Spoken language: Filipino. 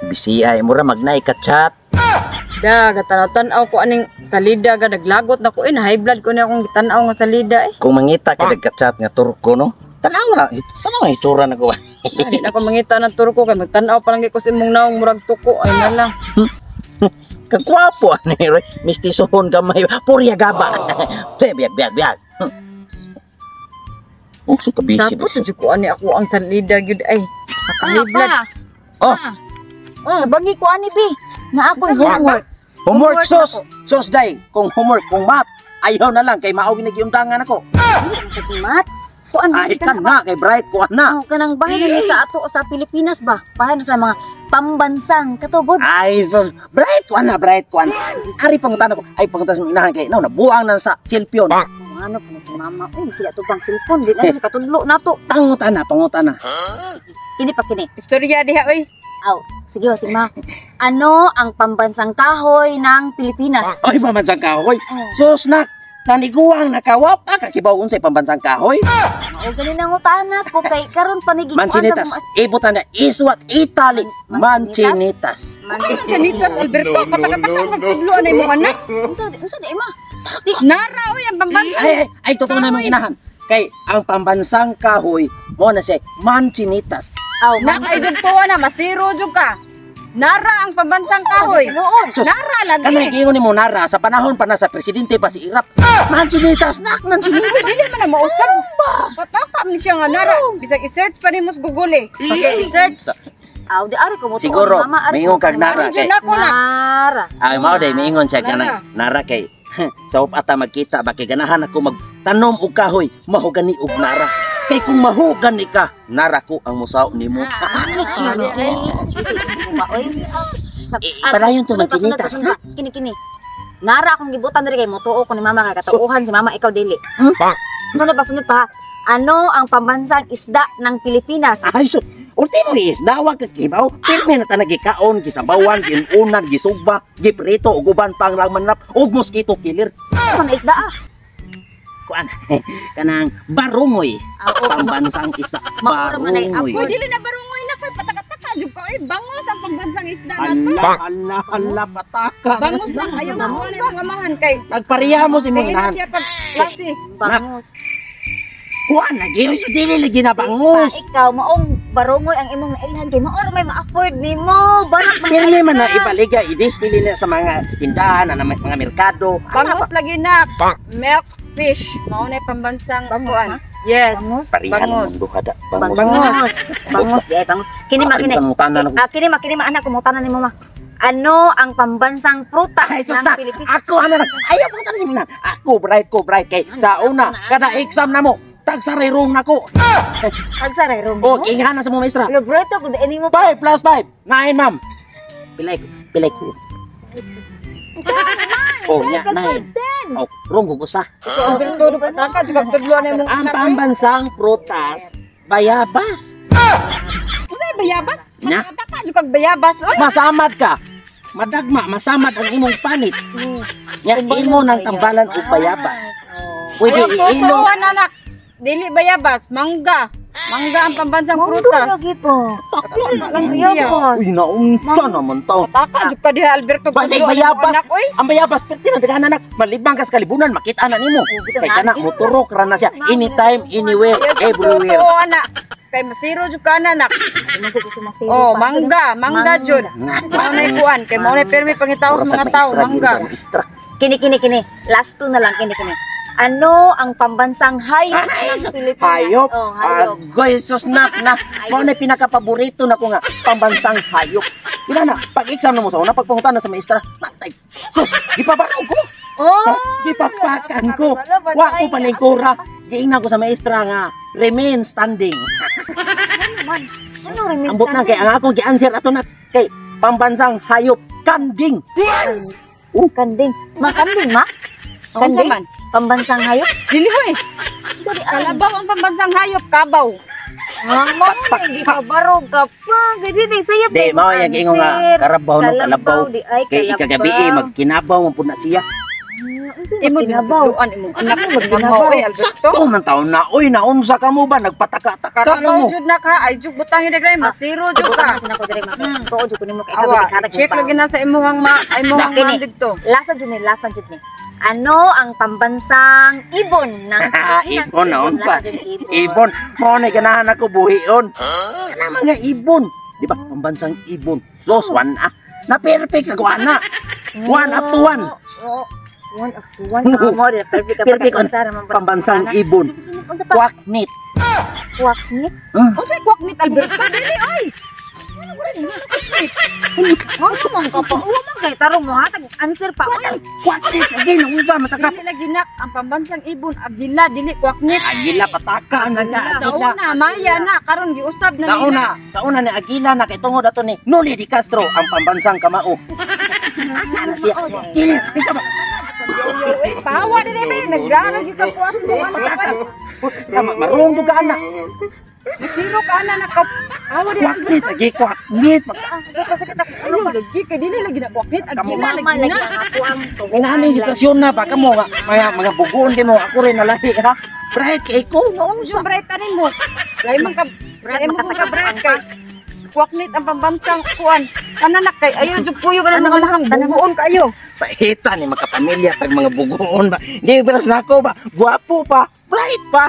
Bisiyay mo ra magnay ka chat. Da, gatanaw ko aning salida ga naglagot na ko high blood ko na akong gitanaw nga salida eh. Kung mangita ka nagka-chat nga turko no. Tanaw na itsura na ko. Di na ko mangita ng turko kay magtanaw pa lang ko sa imong naong murag tuko ay na lang. Kagwapo ani Roy. Mistisohon gamay. Purya gaba. Biag. So kabisi. Sapot sa ko ani ako ang salida gyud ay. High blood. Bagi ko ani bi. Na ako homework. Homework sos day. Kung homework kung math ayaw na lang kay mao ginagiundangan ako. Sa mat. Kuan Ay kan na kay bright ko na. Kanang bahay na sa ato sa Pilipinas ba? Bahay na sa mga pambansang katubod. Ay sos bright ko na. Ari pangutan ako. Ay pangutan sa inahan kay nabuang na sa cellphone. Ano pa si mama? Siya to pang cellphone. Di na katudlo na to. Pangutan na. Ini pa kini. Istorya diha oy. Aw, sige si ma. Ano ang pambansang kahoy ng Pilipinas? Ay pambansang kahoy. Sos nak. Naniguang nakawapa kakibawon sa pambansang kahoy. O ganin ang utana ko kay karon panigig Mancinitas. Ibutan na iswat italic. Mancinitas. Mancinitas Alberto patakataka nagtudlo na imong anak. Unsa di ma? Nara oy ang pambansa. Ay totoo na mong inahan. Kay ang pambansang kahoy mo na siya Mancinitas. Aw, Nak ay dugtuwa na masiro jud ka. Nara ang pambansang kahoy. Nara lagi. Kanay giingon nimo nara sa panahon pa na sa presidente pa si Irap. Mancinitas nak, Mancinitas. Dili man na mausab. Pataka man siya nga nara. Bisag i-search pa nimo sa Google eh. Okay, i-search. Aw, di ari ko mo Siguro miingon kag nara kay. Nara. Ay mao day miingon siya kanang nara kay. Sa upata magkita ba kay ganahan ako magtanom og kahoy, mahugani og nara. Kay kung mahugani ka, nara ko ang musaw nimo. Padayon to Mancinitas na. Kini. Nara akong gibutan diri kay motuo ko ni mama kay katuuhan si mama ikaw dili. Sunod pa. Ano ang pambansang isda ng Pilipinas? Ay so, ultimo is dawa ka kibaw. Pirmi na tanag gikaon, gisabawan, ginunan, gisugba, giprito ug uban pang lang manap ug mosquito killer. Ano na isda ah? Kuan kanang barungoy. Pambansang isda. Barungoy. Ako dili na barungoy na koy patakataka jud ka oy bangos ang pambansang isda nato. Hala pataka. Bangos lang ayo na mo ang amahan kay. Nagpareha mo si mong inahan. Siya pag klase. Bangus. Kuan lagi yung dili lagi na bangus. Ikaw maong barungoy ang imong nailhan kay mao may ma-afford nimo. Banak Pero may man na ibaliga i-display na sa mga tindahan na mga merkado. Bangos lagi na. Milk fish. Mao na pambansang kuan. Yes. Bangus. Bangus. Kini makini. Kini anak ko mo tanan nimo ma. Ano ang pambansang prutas ng Pilipinas? Ako ano lang. Ayaw po tanan nimo na. Ako bright kay sa una kada exam na mo. Tagsarirong nako. Tagsaray ron. Oh, kingahan na sa mga maestra. Libreto ko ini mo 5 plus 5. 9 ma'am. Pilay ko. Oh, nya 9. Oh, rong gugusa. Alberto pataka jud tudlo na imong Ang pambansang prutas, bayabas. Unay bayabas? Nya? Pataka jud kag bayabas oy. Masamad ka. Madagma, masamad ang imong panit. Nya imo nang tambalan og bayabas. Pwede ilo. Anak. Dili bayabas, mangga. Mangga ang pambansang prutas. Lagi po. Taklan na lang siya. Uy, naunsa naman to. Pataka jud ka diha Alberto. Basig bayabas. Ang bayabas perti na daghan anak. Malibang kas kalibunan makita na nimo. Kay kana moturok ra na siya anytime, anywhere, everywhere. Oo anak. Kay masiro jud ka na anak. Oh, mangga jud. Mao nay kuan, kay mao nay permi pangitaw sa mga tao, mangga. Kini. Last two na lang kini. Ano ang pambansang hayop ng Pilipinas? Hayop? Oh, hayop. Agoy, sus na. Mao na pinaka-paborito na ko nga, pambansang hayop. Ina na, pag-exam na mo sa una, pagpungutan na sa maestra, matay. Sus, gipabarog ko. Gipakpakan ko. Wa ko paningkura. Giingnan ko sa maestra nga, remain standing. Ano rin Ambot na, kay ang akong gi-answer ato na, kay pambansang hayop, kanding. Kanding. Makanding, ma? Kanding? Pambansang hayop? Dili hoy. Kalabaw ang pambansang hayop, kabaw. Mama, hindi pa barog ka pa. Gadi sayap. Di, mao yung ingo nga, karabaw no, kalabaw. Kay ikagabi, magkinabaw, mampuna siya. Imo dinabawan imo anak mo ginabaw ay Alberto. Sakto man taon na. Uy, naunsa ka mo ba? Nagpataka-taka na Karabaw mo. jud na ka ay jud butangin na gray masiro jud ka. Ko dire ko jud ko nimo kay ikaw Awa, kada check lagi na sa imuhang imuhang Kini. man dito. Lasa jud ni. Ano ang pambansang ibon ng Pilipinas? Ibon na unsa. Lasa jud Ibon. Mo na ganahan ako buhion. Kana mga ibon. Di ba? Pambansang ibon. Sos, one ah. Na perfect sa kuana. 1 up to 1. Oo. 1 up to 1. Mo dire perfect ka Perfect on pagkasara man pambansang ibon. Unsa pa? Kwaknit. Kwaknit. Unsay kwaknit Alberto dili ay. Ano man ka pa? Uwa man kay tarong mo hatag answer pa. Uy, Kwaknit. Again, unsa matakap. Dili lagi nak ang pambansang ibon agila dili kwaknit. Agila pataka na ka. Sa una maya na karon giusab na nila. Sa una ni Agila na kay tungod ato ni Noli Di Castro ang pambansang kamao. Ana siya. Kini, pika ba? Pawa dili be nagrara gyud ka puas mo Tama, marunong ka ana. Siro ka na naka pawa dili. Kwaknit, agi kwaknit. Ano lagi ka dili lagi na kwaknit agila mama lagi lagi na. ang ako ang Kailangan yung sitwasyon na baka mo nga mga bugoon din mo ako rin nalahi ha. Bright kay ko noon Yung bright tanin mo. Lay man ka bright mo ka bright kay kwaknit ang pambansang kuan. Kananak kay ayo jud puyo ka na mga mahang bubuon kayo. Pahita ni makapamilya tag mga bugoon ba. Di beras nako ba. Guwapo pa. Bright pa.